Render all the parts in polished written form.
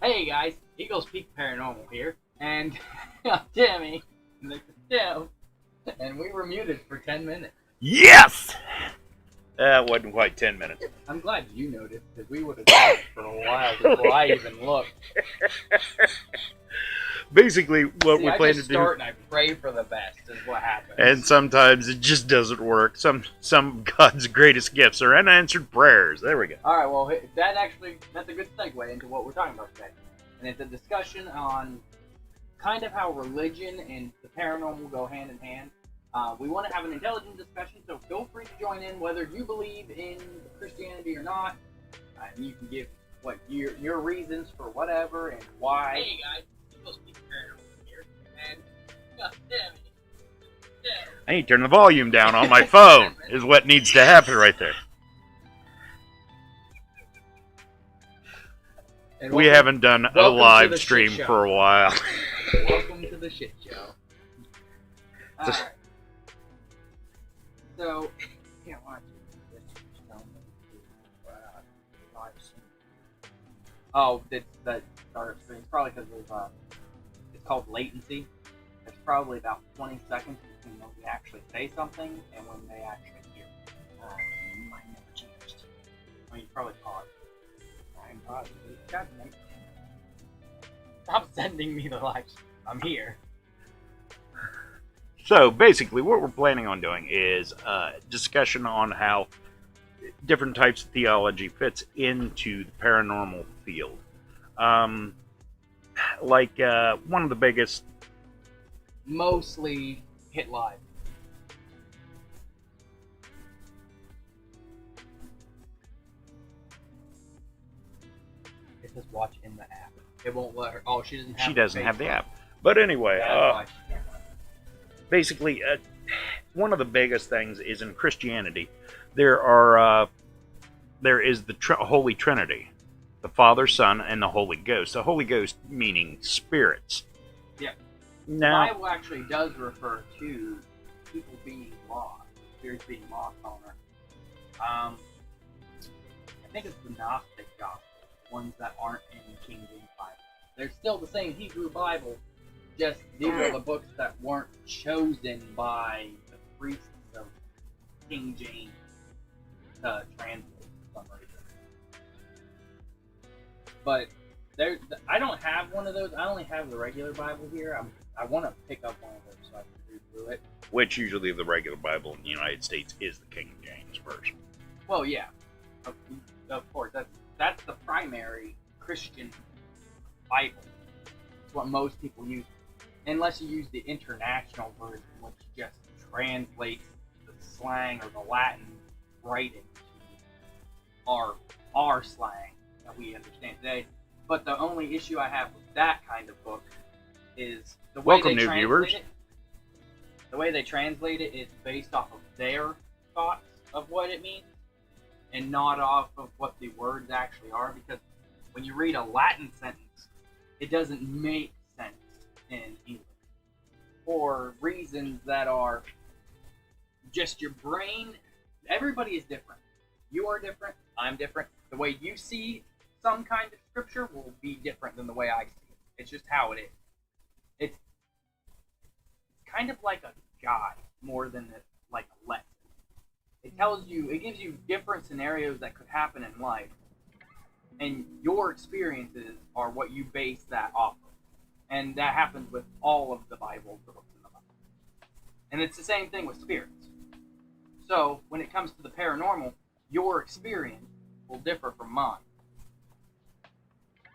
Hey guys, Eagles Peak Paranormal here, and Timmy, and this is Tim, and we were muted for 10 minutes. Yes! That wasn't quite 10 minutes. I'm glad you noticed, because we would have talked for a while before I even looked. Basically, what See, we I plan just to start do, and I pray for the best is what happens. and sometimes it just doesn't work. Some God's greatest gifts are unanswered prayers. There we go. Alright, well, that's a good segue into what we're talking about today. And it's a discussion on kind of how religion and the paranormal go hand in hand. We want to have an intelligent discussion, so feel free to join in whether you believe in Christianity or not. And you can give what your reasons for whatever and why. Hey guys, people speak paranormal here, and damn it. I need to turn the volume down on my phone, is what needs to happen right there. And We haven't done a welcome to live the stream shit show. for a while. Welcome to the shit show. Alright. So, can't watch it. Oh, it's the startup screen. It's probably because of it's called latency. There's probably about 20 seconds between when we actually say something and when they actually hear it. Mine never changed. I mean, you probably pause. I'm pausing. God, stop sending me the live stream. I'm here. So basically, what we're planning on doing is a discussion on how different types of theology fits into the paranormal field. One of the biggest, Mostly hit live. It says watch in the app. It won't let her. Oh, she doesn't have. she doesn't have the app. But anyway, basically, one of the biggest things is in Christianity, there is the Holy Trinity, the Father, Son, and the Holy Ghost. The Holy Ghost meaning spirits. Yeah. Now, The Bible actually does refer to people being lost, spirits being lost on earth. I think it's the Gnostic Gospel, ones that aren't in King James Bible. They're still the same Hebrew Bible, just these are the books that weren't chosen by the priests of King James to translate for some reason. But I don't have one of those. I only have the regular Bible here. I want to pick up one of those so I can read through it. which usually the regular Bible in the United States is the King James Version. Well, yeah, of course. That's the primary Christian Bible. It's what most people use, unless you use the international version, which just translates the slang or the Latin right into our slang that we understand today. But the only issue I have with that kind of book is the way Welcome, they new viewers. translate it. The way they translate it is based off of their thoughts of what it means, and not off of what the words actually are. Because when you read a Latin sentence, it doesn't make sense in English for reasons that are just your brain. Everybody is different. You are different. I'm different. The way you see some kind of scripture will be different than the way I see it. It's just how it is. It's kind of like a guide more than like a lesson. It gives you different scenarios that could happen in life, and your experiences are what you base that off of. And that happens with all of the Bible, the books in the Bible. And it's the same thing with spirits. So when it comes to the paranormal, your experience will differ from mine.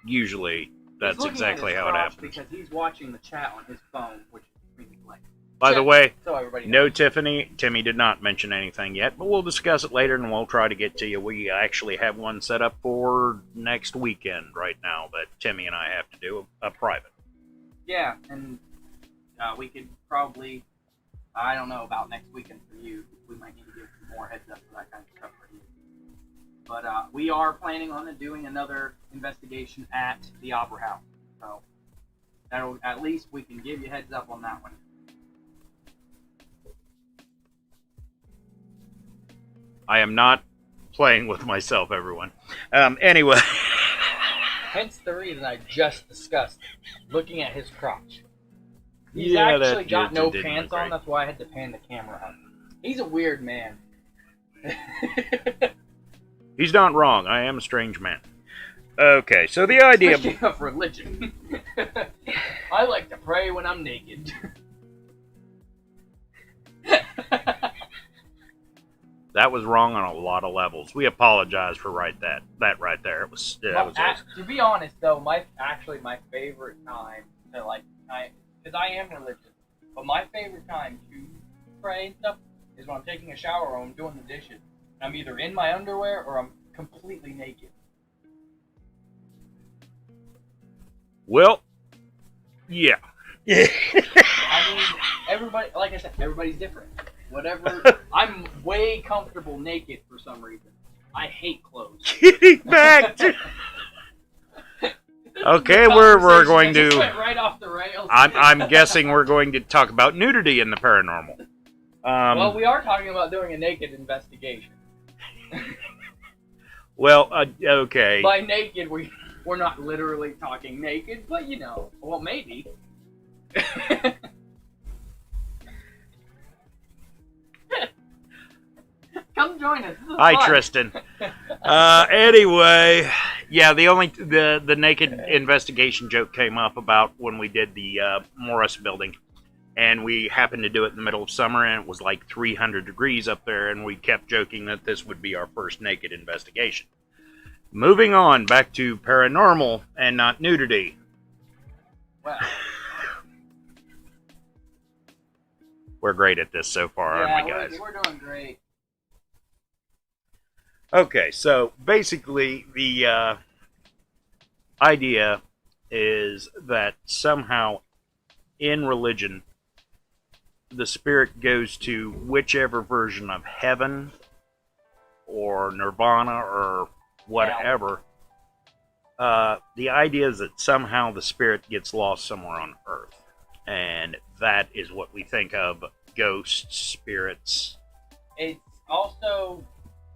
Usually, that's exactly how it happens. Because he's watching the chat on his phone, which is extremely late. By the way, so everybody no knows. Tiffany. Timmy did not mention anything yet, but we'll discuss it later and we'll try to get to you. We actually have one set up for next weekend right now that Timmy and I have to do, a private. Yeah, and we could probably, I don't know about next weekend for you. We might need to give some more heads up for that kind of stuff for you. But we are planning on doing another investigation at the Opera House. So that'll, at least we can give you heads up on that one. I am not playing with myself, everyone. Anyway. Hence the reason I just discussed looking at his crotch. He's Yeah, actually that got just no didn't pants look on. great. That's why I had to pan the camera up. He's a weird man. He's not wrong. I am a strange man. Okay, so the idea... Speaking of religion, I like to pray when I'm naked. That was wrong on a lot of levels. We apologize for that right there. It was... Well, to be honest, though, my favorite time to because I am religious, but my favorite time to pray and stuff is when I'm taking a shower or I'm doing the dishes. I'm either in my underwear or I'm completely naked. Well, yeah. I mean, everybody, like I said, everybody's different. Whatever, I'm way comfortable naked for some reason. I hate clothes. Getting back to... Okay, we're going Just to... went right off the rails. I'm guessing we're going to talk about nudity in the paranormal. Well, we are talking about doing a naked investigation. Well, okay. By naked, we're not literally talking naked, but you know, well, maybe. Come join us. This is Hi, fun. Tristan. Anyway, yeah, the naked investigation joke came up about when we did the Morris building, and we happened to do it in the middle of summer, and it was like 300 degrees up there, and we kept joking that this would be our first naked investigation. Moving on, back to paranormal and not nudity. Well, We're great at this so far, aren't we, guys? we're doing great. Okay, so basically the idea is that somehow in religion the spirit goes to whichever version of heaven or nirvana or whatever. The idea is that somehow the spirit gets lost somewhere on earth, and that is what we think of ghosts, spirits.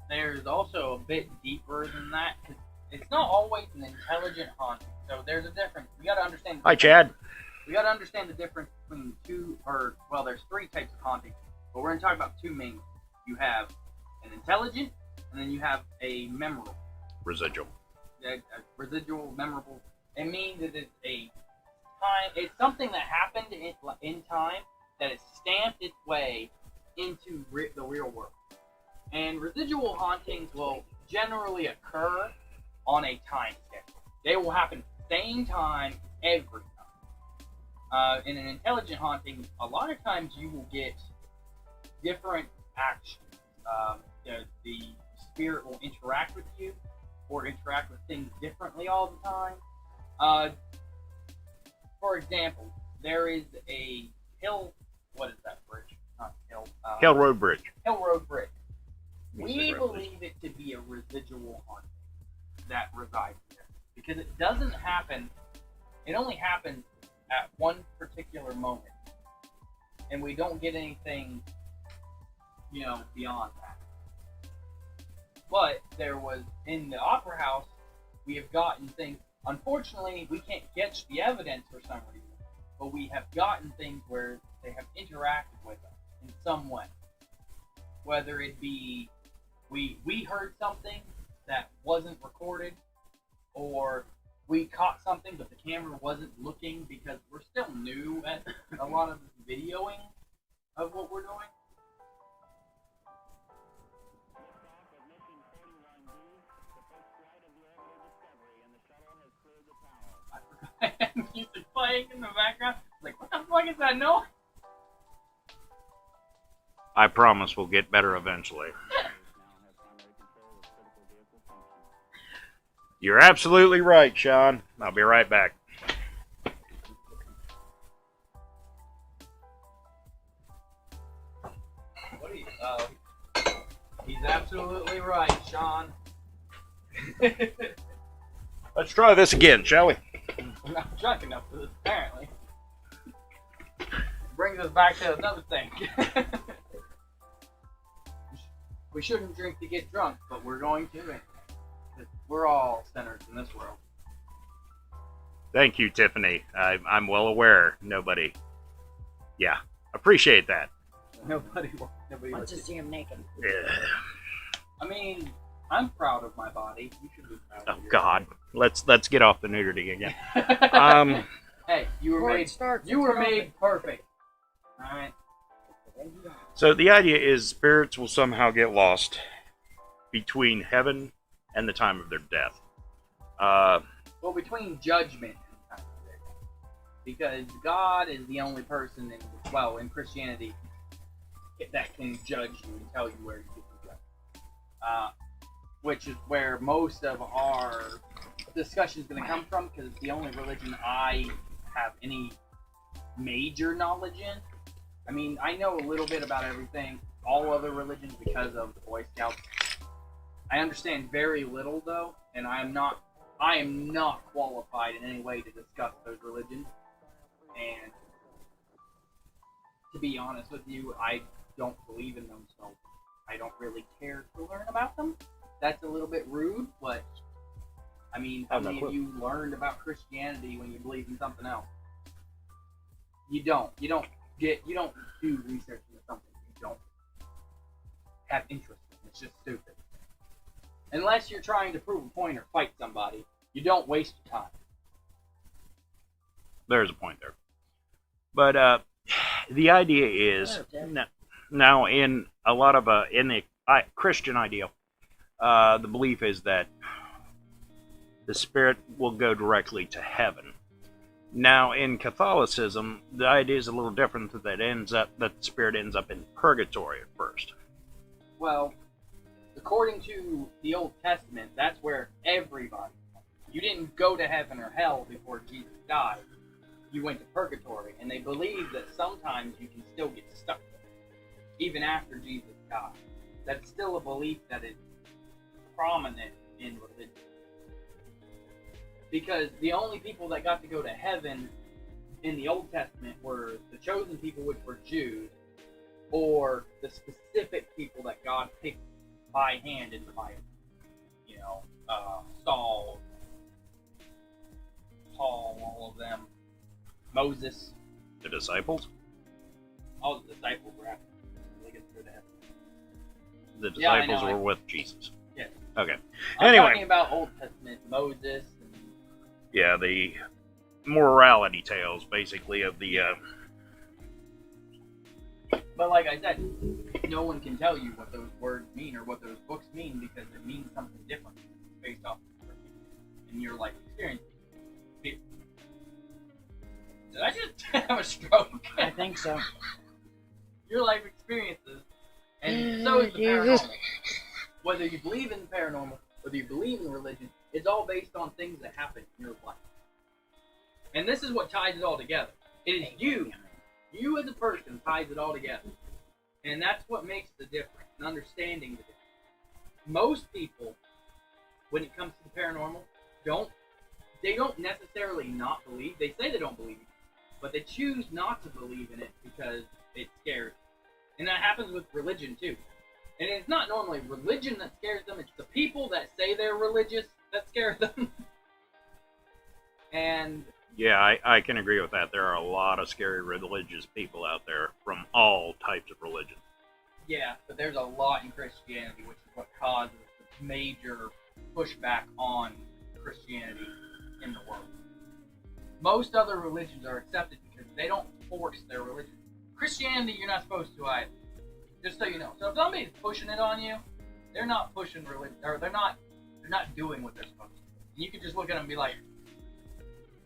There's also a bit deeper than that, because it's not always an intelligent haunting. So there's a difference. We got to understand. Hi, Chad. We got to understand the difference between there's three types of haunting, but we're going to talk about two main. You have an intelligent, and then you have a memorable. Residual. A residual, memorable. It means it is it's something that happened in time that has stamped its way into the real world. And residual hauntings will generally occur on a time schedule. They will happen same time every time. In an intelligent haunting, a lot of times you will get different actions. The spirit will interact with you or interact with things differently all the time. For example, there is a hill. What is that bridge? Not hill. Hill Road Bridge. Hill Road Bridge. We believe it to be a residual haunting that resides there, because it doesn't happen. It only happens at one particular moment, and we don't get anything, beyond that. But there was in the Opera House, we have gotten things. Unfortunately, we can't catch the evidence for some reason, but we have gotten things where they have interacted with us in some way. Whether it be we heard something that wasn't recorded, or we caught something but the camera wasn't looking, because we're still new at a lot of videoing of what we're doing. I forgot music playing in the background. Like, what the fuck is that noise? I promise we'll get better eventually. You're absolutely right, Sean. I'll be right back. What are you? He's absolutely right, Sean. Let's try this again, shall we? I'm not drunk enough for this, apparently. Brings us back to another thing. We shouldn't drink to get drunk, but we're going to. We're all sinners in this world. Thank you, Tiffany. I'm well aware. Nobody. Yeah, appreciate that. Nobody Want wants to to. see him naked. Yeah. I mean, I'm proud of my body. You should be proud Oh of yours. God, let's get off the nudity again. Hey, you were Before it made. starts, You it's were perfect. made perfect. All right. So the idea is spirits will somehow get lost between heaven and the time of their death. Well, between judgment and time of their death. Because God is the only person in Christianity that can judge you and tell you where you should be judged. Which is where most of our discussion is going to come from, because it's the only religion I have any major knowledge in. I mean, I know a little bit about everything, all other religions, because of the Boy Scouts. I understand very little, though, and I am not qualified in any way to discuss those religions. And to be honest with you, I don't believe in them, so I don't really care to learn about them. That's a little bit rude, but I mean, how many of you learned about Christianity when you believe in something else? You don't. You don't do research into something you don't have interest in. It's just stupid. Unless you're trying to prove a point or fight somebody, you don't waste your time. There's a point there, but the idea is now in a lot of in the Christian ideal, the belief is that the spirit will go directly to heaven. Now, in Catholicism, the idea is a little different. That the spirit ends up in purgatory at first. Well, according to the Old Testament, that's where everybody. You didn't go to heaven or hell before Jesus died. You went to purgatory, and they believe that sometimes you can still get stuck there, even after Jesus died. That's still a belief that is prominent in religion. Because the only people that got to go to heaven in the Old Testament were the chosen people, which were Jews, or the specific people that God picked by hand in the Bible. You know, Saul, Paul, all of them, Moses. The disciples? All the disciples were after they get to heaven. The disciples were with Jesus. Yes. Okay. I'm Anyway. talking about Old Testament, Moses. Yeah, the morality tales, basically, of the... But like I said, no one can tell you what those words mean or what those books mean, because it means something different based off in your life experience. Did I just have a stroke? I think so. Your life experiences, and so is the paranormal. Whether you believe in the paranormal, whether you believe in religion, it's all based on things that happen in your life. And this is what ties it all together. It is you as a person ties it all together. And that's what makes the difference, and understanding the difference. Most people, when it comes to the paranormal, don't necessarily not believe. They say they don't believe it, but they choose not to believe in it because it scares them. And that happens with religion too. And it's not normally religion that scares them, it's the people that say they're religious that scare them. And yeah, I can agree with that. There are a lot of scary religious people out there from all types of religions. yeah, but there's a lot in Christianity, which is what causes the major pushback on Christianity in the world. Most other religions are accepted because they don't force their religion. Christianity, you're not supposed to either. Just so you know. So if somebody's pushing it on you, they're not pushing religion, or they're not doing what they're supposed to. And you can just look at them and be like,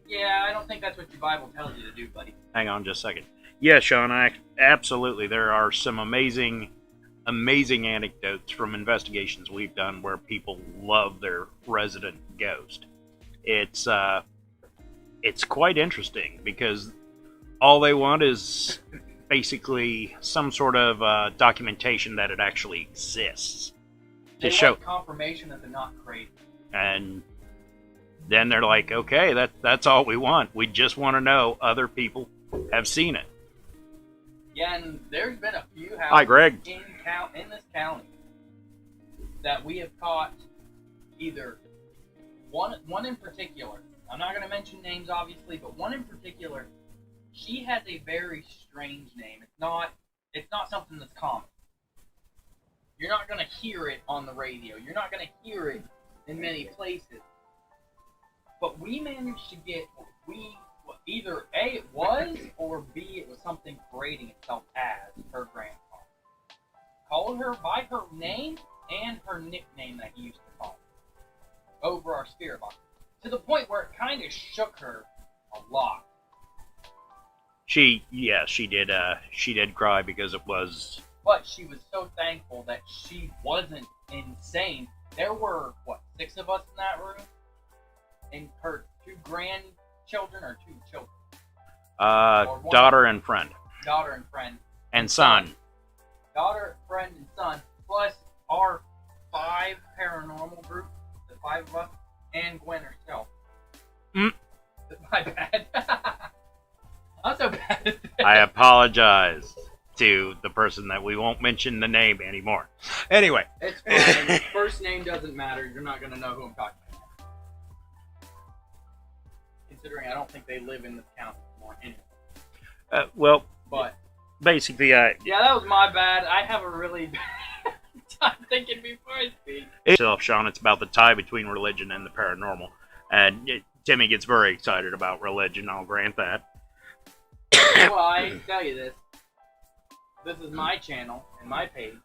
yeah, I don't think that's what your Bible tells you to do, buddy. Hang on just a second. Yeah, Sean, absolutely. There are some amazing anecdotes from investigations we've done where people love their resident ghost. It's quite interesting because all they want is basically some sort of documentation that it actually exists They to show want confirmation that they're not crazy. And then they're like, okay, that's all we want. We just want to know other people have seen it. Yeah, and there's been a few houses Hi, Greg. in this county that we have caught either one in particular. I'm not going to mention names, obviously, but one in particular, she has a very strange name. It's not something that's common. You're not going to hear it on the radio. You're not going to hear it in many places. But we managed to get either A, it was, or B, it was something parading itself as her grandfather. Called her by her name and her nickname that he used to call her over our spirit box. To the point where it kind of shook her a lot. She did cry because it was. But she was so thankful that she wasn't insane. There were, 6 of us in that room? And her 2 grandchildren or 2 children? Daughter and friend. Daughter and friend. And son. Daughter, friend, and son. Plus our 5 paranormal group. The 5 of us. And Gwen herself. My bad. I'm so bad at that. I apologize to the person that we won't mention the name anymore. Anyway. It's fine. First name doesn't matter. You're not going to know who I'm talking about. Considering I don't think they live in this county anymore anyway. Well, but basically, yeah, that was my bad. I have a really bad time thinking before I speak. Itself, Sean, it's about the tie between religion and the paranormal. And Timmy gets very excited about religion, I'll grant that. Well, I can tell you this. This is my channel and my page,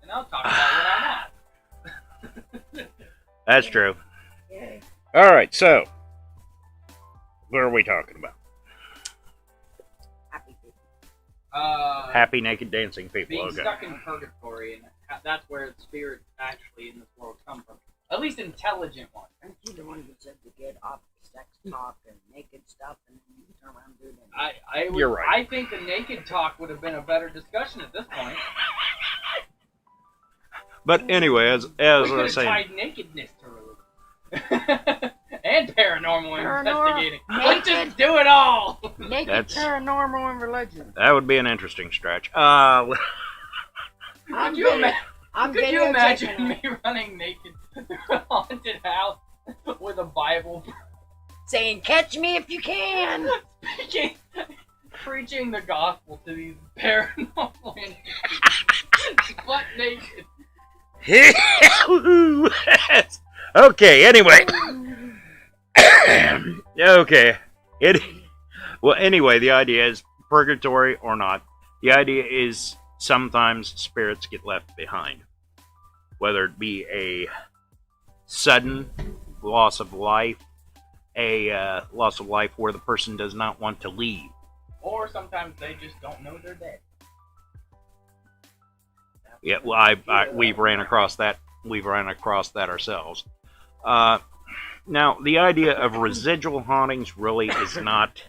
and I'll talk about what I want. That's true. Yay. Alright, so, what are we talking about? Happy people. Happy naked dancing people, Being okay. stuck in purgatory, and that's where the spirits actually in this world come from. At least intelligent ones. Aren't you the one who said to get off sex talk and naked stuff and then you turn around and do that? You're right. I think the naked talk would have been a better discussion at this point. But anyway, as I was We could have saying, tied nakedness to religion. And paranormal investigating. Let's just do it all! Naked, That's- paranormal, and religion. that would be an interesting stretch. Could you imagine me running naked through a haunted house with a Bible, saying, "Catch me if you can." preaching the gospel to these paranormal entities, butt naked. Okay, anyway. Okay. Well, anyway, the idea is purgatory or not. The idea is sometimes spirits get left behind. Whether it be a sudden loss of life, a loss of life where the person does not want to leave. Or sometimes they just don't know they're dead. Yeah, well, we've ran across that. We've ran across that ourselves. Now, the idea of residual hauntings really is not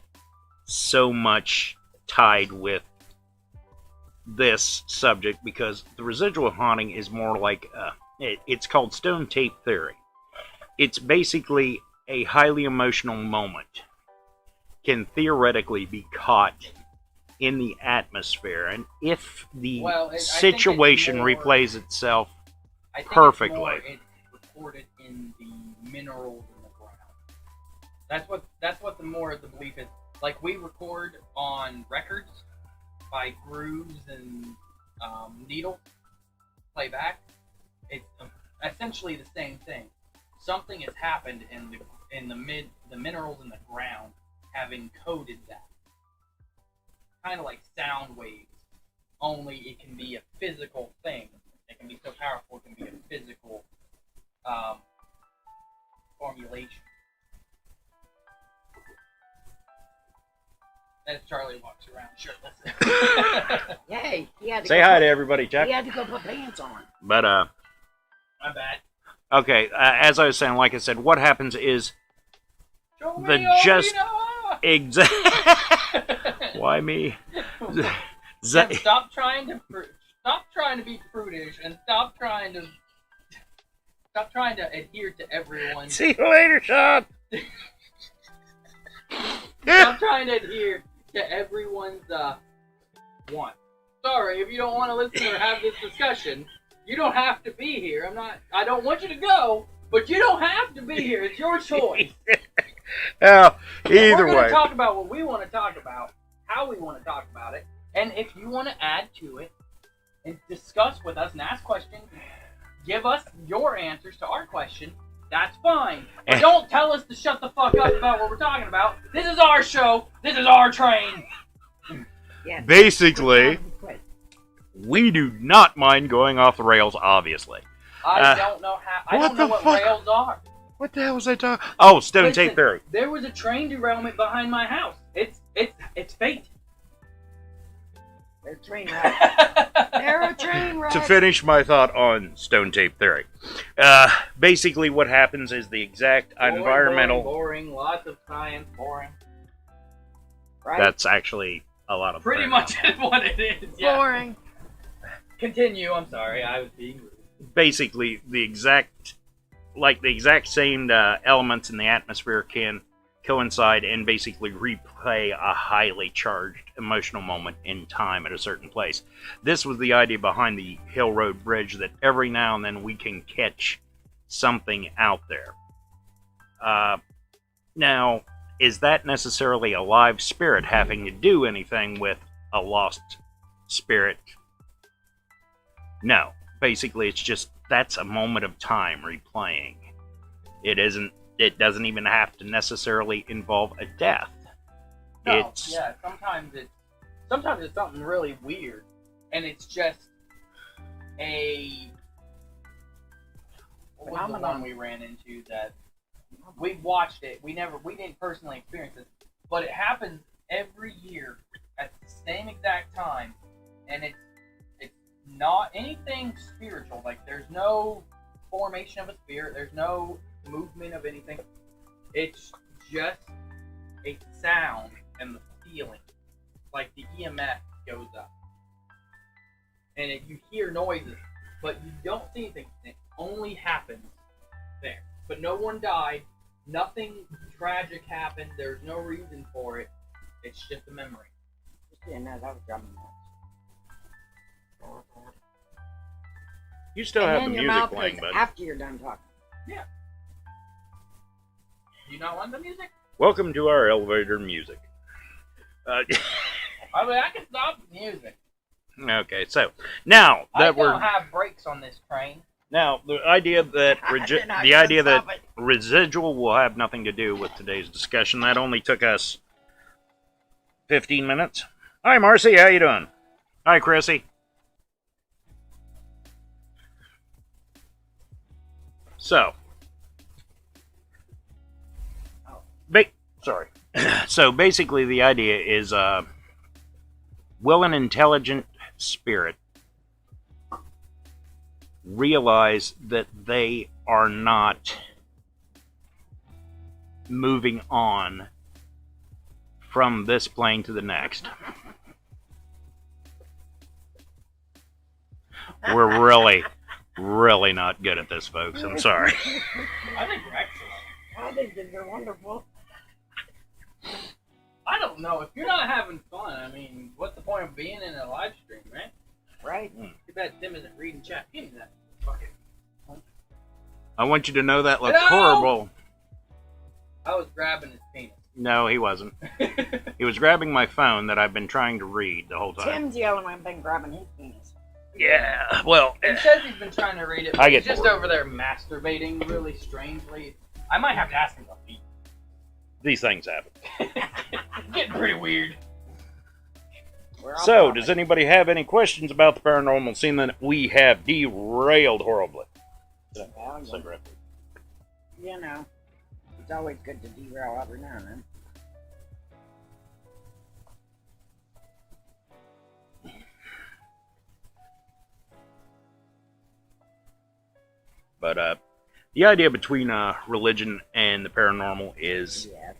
so much tied with this subject because the residual haunting is more like it's called stone tape theory. It's basically a highly emotional moment can theoretically be caught in the atmosphere, and if the situation replays itself perfectly, it's recorded in the minerals in the ground. That's what the more of the belief is. Like, we record on records by grooves and needle playback. It's essentially the same thing. Something has happened in the minerals in the ground have encoded that. Kind of like sound waves, only it can be a physical thing. It can be so powerful, it can be a physical formulation. As Charlie walks around shirtless. Yay! He had to say hi to everybody, Jack. He had to go put pants on. But My bad. okay. As I was saying, like I said, what happens is Why me? Stop trying to be prudish and stop trying to adhere to everyone. See you later, Sean. Stop trying to adhere to everyone's want. Sorry, if you don't want to listen or have this discussion, you don't have to be here. I don't want you to go, but you don't have to be here. It's your choice. Well, But either we're going way. to talk about what we want to talk about, how we want to talk about it, and if you want to add to it and discuss with us and ask questions, give us your answers to our question, that's fine. But don't tell us to shut the fuck up about what we're talking about. This is our show. This is our train. Yeah. Basically, we do not mind going off the rails, obviously. I don't know how. I don't know what rails are. What the hell was I talking? Oh, stone tape theory. There was a train derailment behind my house. It's fate. They're train wreck. They're a train wreck. To finish my thought on stone tape theory, basically what happens is the exact environmental. Boring, lots of science, boring. Right? That's actually a lot of. Pretty much is what it is. Yeah. Boring. Continue. I'm sorry. I was being rude. Basically, the exact same elements in the atmosphere can coincide and basically replay a highly charged emotional moment in time at a certain place. This was the idea behind the Hill Road Bridge, that every now and then we can catch something out there. Now, is that necessarily a live spirit having to do anything with a lost spirit? No. Basically, it's just that's a moment of time replaying. It doesn't even have to necessarily involve a death. No, yeah, sometimes it's something really weird, and it's just a what was the one we ran into that we watched it. We didn't personally experience it, but it happens every year at the same exact time, and it's not anything spiritual. Like, there's no formation of a spirit. There's no movement of anything. It's just a sound and the feeling. Like the EMF goes up. And you hear noises, but you don't see anything. It only happens there. But no one died. Nothing tragic happened. There's no reason for it. It's just a memory. Yeah, no, that was drumming. You still have the music playing, bud. After you're done talking. Yeah. You not want the music? Welcome to our elevator music. I mean, I can stop the music. Okay, so now that I don't have brakes on this train. Now the idea that residual will have nothing to do with today's discussion. That only took us 15 minutes. Hi, Marcy. How you doing? Hi, Chrissy. So, sorry. So basically, the idea is, will an intelligent spirit realize that they are not moving on from this plane to the next? We're really not good at this, folks. I'm sorry. I think we're excellent. I think that they're wonderful. I don't know. If you're not having fun, I mean, what's the point of being in a live stream, right? Right. Too bad Tim isn't reading chat. Give me that fucking. I want you to know that looks horrible. I was grabbing his penis. No, he wasn't. He was grabbing my phone that I've been trying to read the whole time. Tim's yelling I've been grabbing his penis. Yeah, well... He says he's been trying to read it, but I get he's just bored. over there masturbating really strangely. I might have to ask him to leave. These things happen. It's getting pretty weird. So, does anybody have any questions about the paranormal scene that we have derailed horribly? Well, you know, it's always good to derail every now and then. But the idea between religion and the paranormal is... Yeah.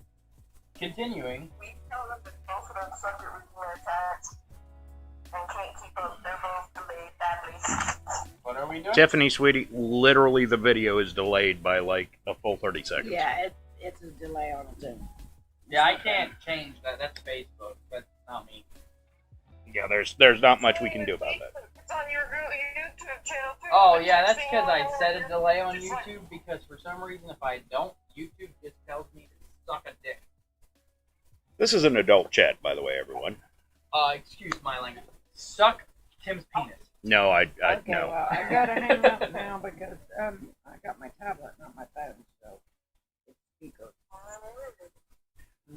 Continuing. We told them that both of them suffered reasonable attacks and can't keep up. They're both delayed, badly. What are we doing? Tiffany, sweetie, literally the video is delayed by like a full 30 seconds. Yeah, it's a delay on it too. Yeah, I can't change that. That's Facebook. That's not me. Yeah, there's not much we can do about that. It's on your YouTube channel too. Oh, yeah, that's because I set a delay on YouTube, because for some reason if I don't, YouTube just tells me to suck a dick. This is an adult chat, by the way, everyone. Excuse my language. Suck Tim's penis. No, I Okay, no. well, I gotta hang up now because I got my tablet, not my phone, so it's speaker.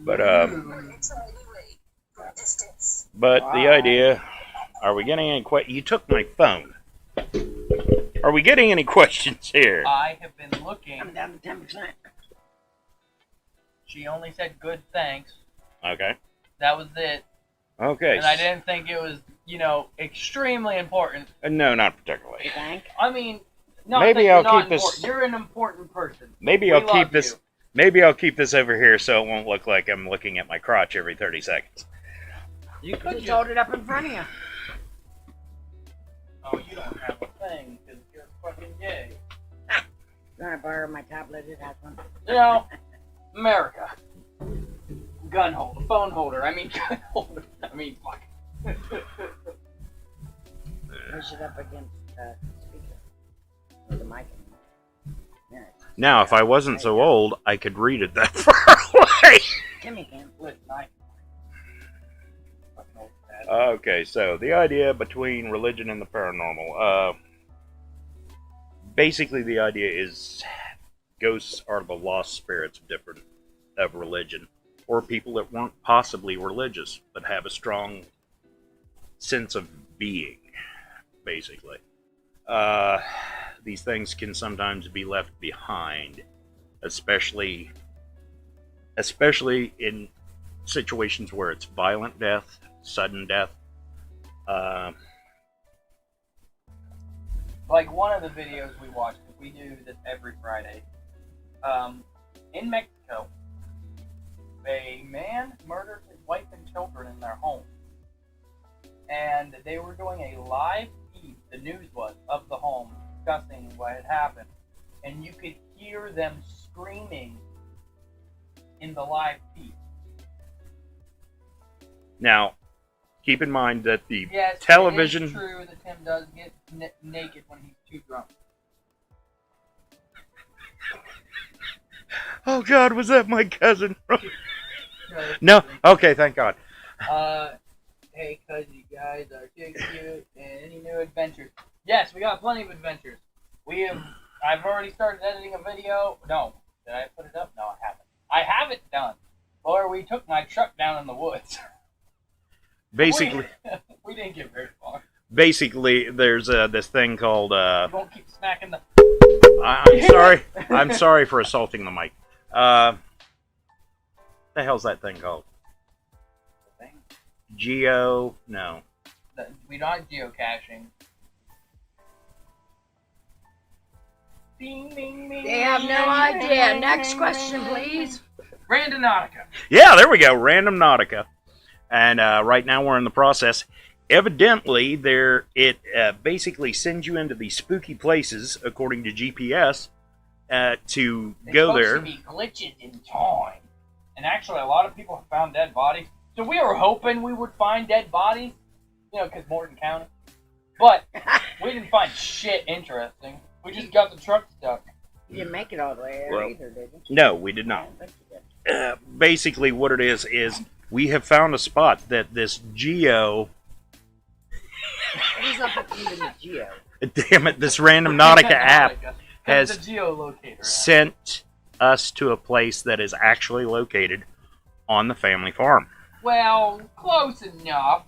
But It's anyway, from a distance. but the idea. Are we getting any questions? You took my phone. Are we getting any questions here? I have been looking. I'm down to 10%. She only said good thanks. Okay. That was it. Okay. And I didn't think it was, extremely important. No, not particularly. You think? I mean, not Maybe that you're I'll not keep this- important. You're an important person. Maybe We I'll keep love this. you. Maybe I'll keep this over here so it won't look like I'm looking at my crotch every 30 seconds. You could Just just. hold it up in front of you. Oh, you don't have a thing because you're fucking gay. You want to borrow my tablet? It has one. America. Gun holder, phone holder. I mean, gun holder. I mean, fuck. Push it up against the speaker. Or the mic. Yeah. Now, if I wasn't so old, I could read it that far away. Timmy can. Listen, I. Fucking old dad. Okay, so the idea between religion and the paranormal. Basically, the idea is ghosts are the lost spirits of religion, or people that weren't possibly religious but have a strong sense of being. Basically, these things can sometimes be left behind, especially in situations where it's violent death, sudden death. Like one of the videos we watched, we do this every Friday. In Mexico, a man murdered his wife and children in their home. And they were doing a live feed, the news was, of the home, discussing what had happened. And you could hear them screaming in the live feed. Now, keep in mind that the Yes, television. it is true that Tim does get naked when he's too drunk. Oh God, was that my cousin? No. Okay, thank God. Hey, cuz you guys are too cute, and any new adventures? Yes, we got plenty of adventures. I've already started editing a video. No, did I put it up? No, I haven't. I have it done. Or we took my truck down in the woods. Basically, we didn't get very far. basically, there's this thing called. You won't keep smacking the. I'm sorry. I'm sorry for assaulting the mic. The hell's that thing called? thing. Geo? No. We're not geocaching. Ding, ding, ding, They have no idea. Next question, please. Randonautica. Yeah, there we go. Random Nautica. And right now we're in the process. Evidently, it basically sends you into these spooky places, according to GPS, to go there. It's supposed to be glitches in time. And actually, a lot of people have found dead bodies. So we were hoping we would find dead bodies, because Morton County. But we didn't find shit interesting. We just got the truck stuck. You didn't make it all the way there Well, either, did you? No, we did not. I think you did. Basically, what it is we have found a spot that this Geo. What is up with you and the Geo? Damn it! This Random Nautica app has It's a geolocator app. sent us to a place that is actually located on the family farm. Well, close enough.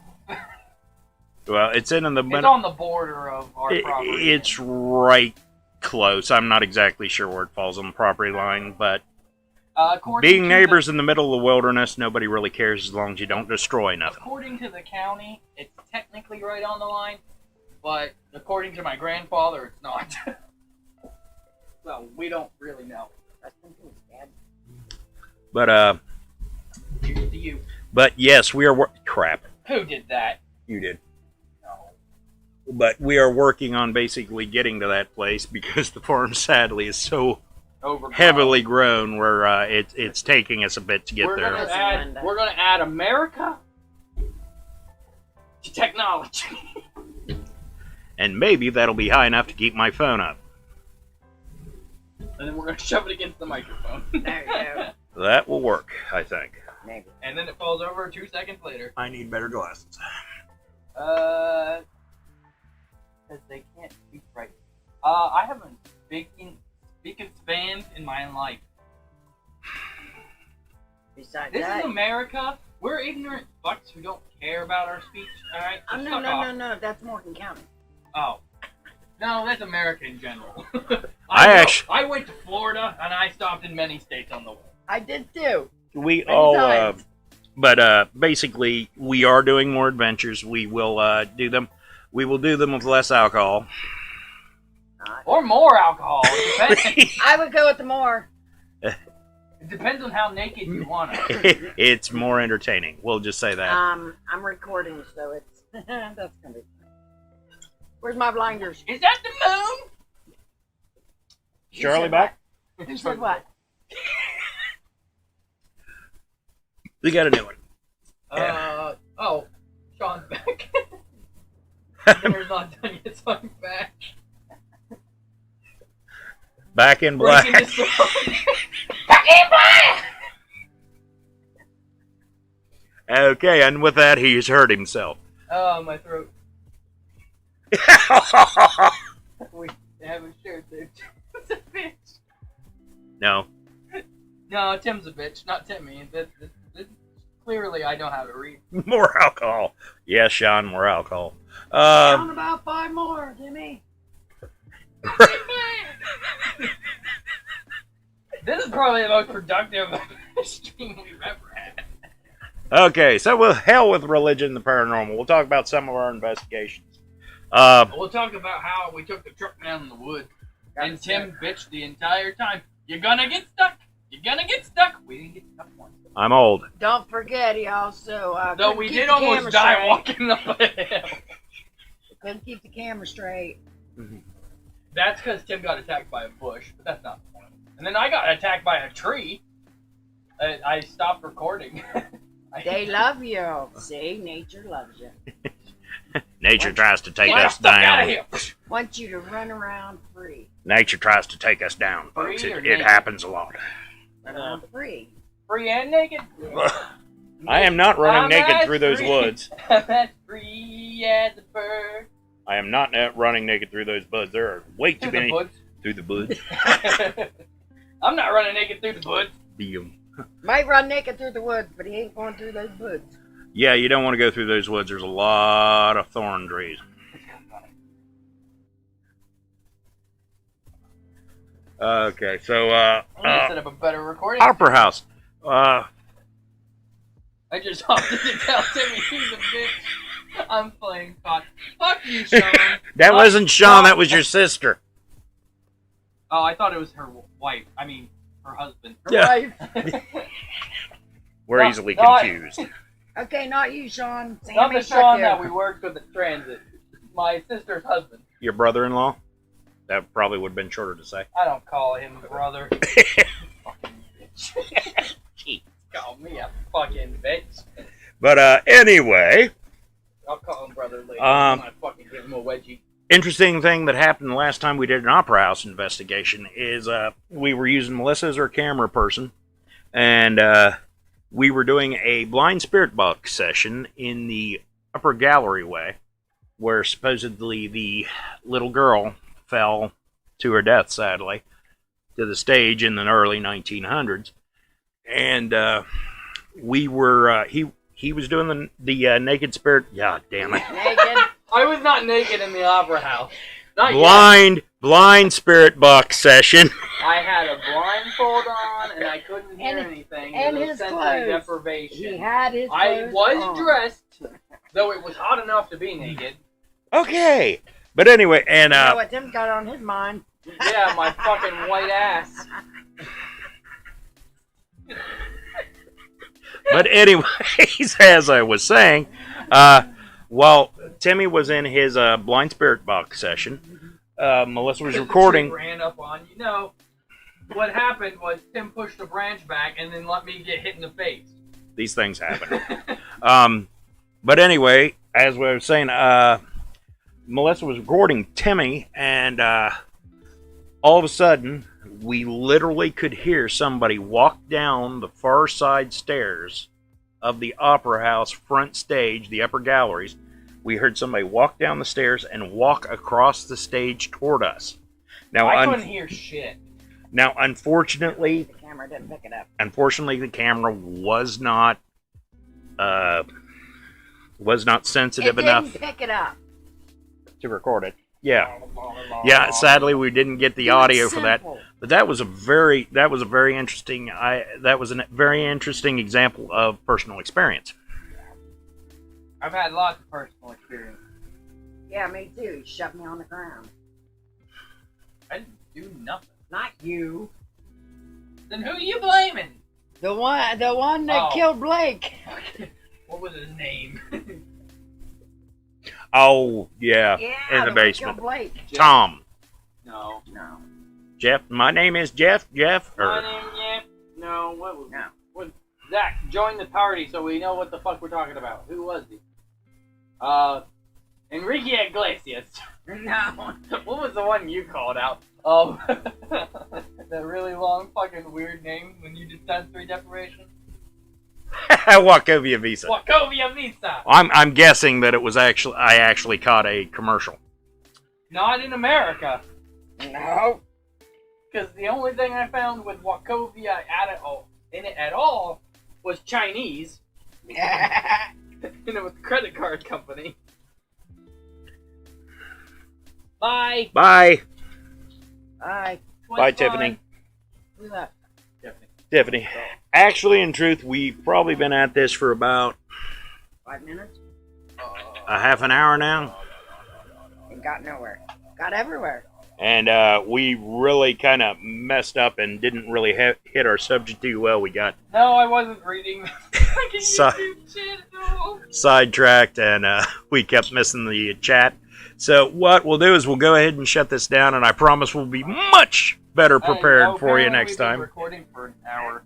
Well, it's in the It's middle. on the border of our property. It's right close. I'm not exactly sure where it falls on the property line, but according being to neighbors in the middle of the wilderness, nobody really cares as long as you don't destroy nothing. According to the county, it's technically right on the line, but according to my grandfather, it's not. So we don't really know. Rest in peace, Dad. But Here's to you. but yes, we are crap. Who did that? You did. No. But we are working on basically getting to that place because the farm, sadly, is so Overgrown. heavily grown where it's taking us a bit to get We're there. gonna add America to technology. And maybe that'll be high enough to keep my phone up. And then we're gonna shove it against the microphone. There you go. That will work, I think. Maybe. And then it falls over 2 seconds later. I need better glasses. Because they can't speak right. I haven't speaking spanned in my life. Besides This that, is America. We're ignorant fucks who don't care about our speech. All right. So suck off. no. That's Morgan County. Oh. No, that's America in general. I I went to Florida and I stopped in many states on the way. I did too. We Many all, times. but basically, we are doing more adventures. We will do them. We will do them with less alcohol. Or more alcohol. It depends. I would go with the more. It depends on how naked you want it. It's more entertaining. We'll just say that. I'm recording, so it's that's gonna be fun. Where's my blinders? Is that the moon? Charlie back? Who said what? We got a new one. Oh, Sean's back. Dinner's not done yet, so I'm back. Back in black. Breaking this song. Back in black! Okay, and with that, he's hurt himself. Oh, my throat. We haven't shared this. What's a bitch? No. No, Tim's a bitch, not Timmy. Clearly, I know how to read. More alcohol. Yes, Sean, more alcohol. Down about 5 more, Jimmy. This is probably the most productive stream we've ever had. Okay, so with hell with religion and the paranormal, we'll talk about some of our investigations. We'll talk about how we took the truck down in the woods, and Tim bitched the entire time. You're gonna get stuck. You're gonna get stuck. We didn't get stuck once. I'm old. Don't forget, he also Though we did almost die walking up a hill. Couldn't keep the camera straight. That's because Tim got attacked by a bush, but that's not the point. And then I got attacked by a tree. I stopped recording. They love you. See, nature loves you. Nature tries to take Get us the fuck out down. of here. Wants you to run around free. Nature tries to take us down, folks. Free or It naked? happens a lot. Run around free. Free and naked. I am not running I'm naked as through those free- woods. I'm as free as a bird. I am not running naked through those buds. There are way too Through the many woods. through the buds. I'm not running naked through the woods. Might run naked through the woods, but he ain't going through those woods. Yeah, you don't want to go through those woods. There's a lot of thorn trees. Okay, so I'm gonna set up a better recording. Opera House. I just opted to tell Timmy he's a bitch. I'm playing God. Fuck you, Sean. That wasn't Sean. That was your sister. Oh, I thought it was her wife. I mean, her husband. Her Yeah. wife. We're No, easily not- confused. Okay, not you, Sean. Sammy, Not the fuck Sean you. that we worked with at transit. My sister's husband. Your brother-in-law? That probably would have been shorter to say. I don't call him brother. Fucking bitch. Gee. Call me a fucking bitch. But anyway, I'll call him brother later. I'm gonna fucking give him a wedgie. interesting thing that happened the last time we did an Opera House investigation is we were using Melissa as our camera person, and we were doing a blind spirit box session in the upper gallery way, where supposedly the little girl fell to her death, sadly, to the stage in the early 1900s. And we were, he was doing the naked spirit, yeah, damn it. Naked. I was not naked in the opera house. Not Blind spirit box session. yet. I had a blindfold on and I couldn't hear And- anything. and It was his sensory clothes. deprivation. He had his I clothes was on. dressed, though it was hot enough to be naked. Okay. But anyway, and You know what Tim's got on his mind? Yeah, my fucking white ass. but anyways, as I was saying, while Timmy was in his blind spirit box session, Melissa was The recording. chick ran up on you. No, what happened was Tim pushed the branch back and then let me get hit in the face. These things happen. But anyway, as we were saying, Melissa was recording Timmy, and all of a sudden, we literally could hear somebody walk down the far side stairs of the Opera House front stage, the upper galleries. We heard somebody walk down the stairs and walk across the stage toward us. Now, I couldn't hear shit. Now, unfortunately, The camera didn't pick it up. the camera was not sensitive It enough didn't pick it up. to record it. Yeah. Sadly, we didn't get the audio for that. Simple. But that was a very interesting example of personal experience. I've had lots of personal experience. Yeah, me too. He shoved me on the ground. I didn't do nothing. Not you. Then who are you blaming? The one that Oh. killed Blake. What was his name? Oh, yeah, Yeah, in the one that basement. killed Blake. Tom. No. No. Jeff. My name is Jeff. My name, yeah. No, what was No. What, Zach, join the party so we know what the fuck we're talking about. Who was he? Enrique Iglesias. No. What was the one you called out? That really long fucking weird name when you did sensory deprivation? Wachovia Visa. Wachovia Visa! I'm guessing that it was I actually caught a commercial. Not in America. No. Because the only thing I found with Wachovia in it at all was Chinese. And it was a credit card company. Bye. Bye. Bye. Was Bye, fun. Tiffany. Who left? Tiffany. Actually, in truth, we've probably been at this for about 5 minutes? a half an hour now. And got nowhere. Got everywhere. And we really kind of messed up and didn't really hit our subject too well. We got No, I wasn't reading. Fucking Si- YouTube shit, no. sidetracked and we kept missing the chat. So what we'll do is we'll go ahead and shut this down, and I promise we'll be much better prepared Hey, for you apparently next we've been time. Recording for an hour.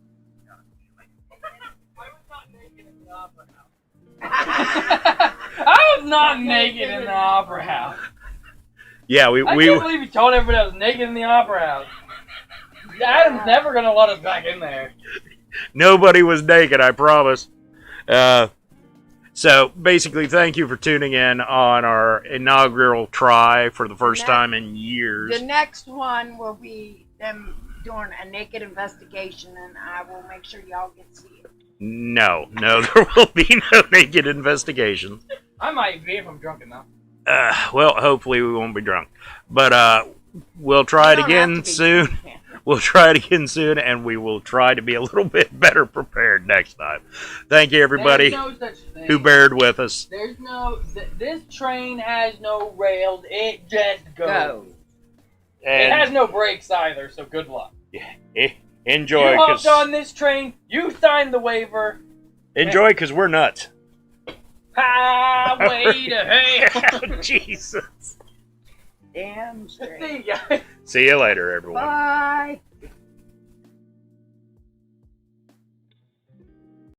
I was not naked in the opera house. I was not naked in the opera house. Yeah, I we can't believe you told everybody I was naked in the opera house. Adam's never gonna let us back in there. nobody was naked, I promise. So basically, thank you for tuning in on our inaugural try for the first time in years. The next one will be them doing a naked investigation, and I will make sure y'all get to see it. No, there will be no naked investigation. I might be if I'm drunk enough. Well, hopefully we won't be drunk. But we'll try it You don't have again to be. soon. We'll try it again soon, and we will try to be a little bit better prepared next time. Thank you, everybody There's no such thing. who bared with us. There's no. This train has no rails. It just goes. Go. It has And no brakes either. So good luck. enjoy, You hopped 'cause on this train. You signed the waiver. we're nuts. Highway to hell. Jesus. Damn straight. See ya. See you later, everyone. Bye.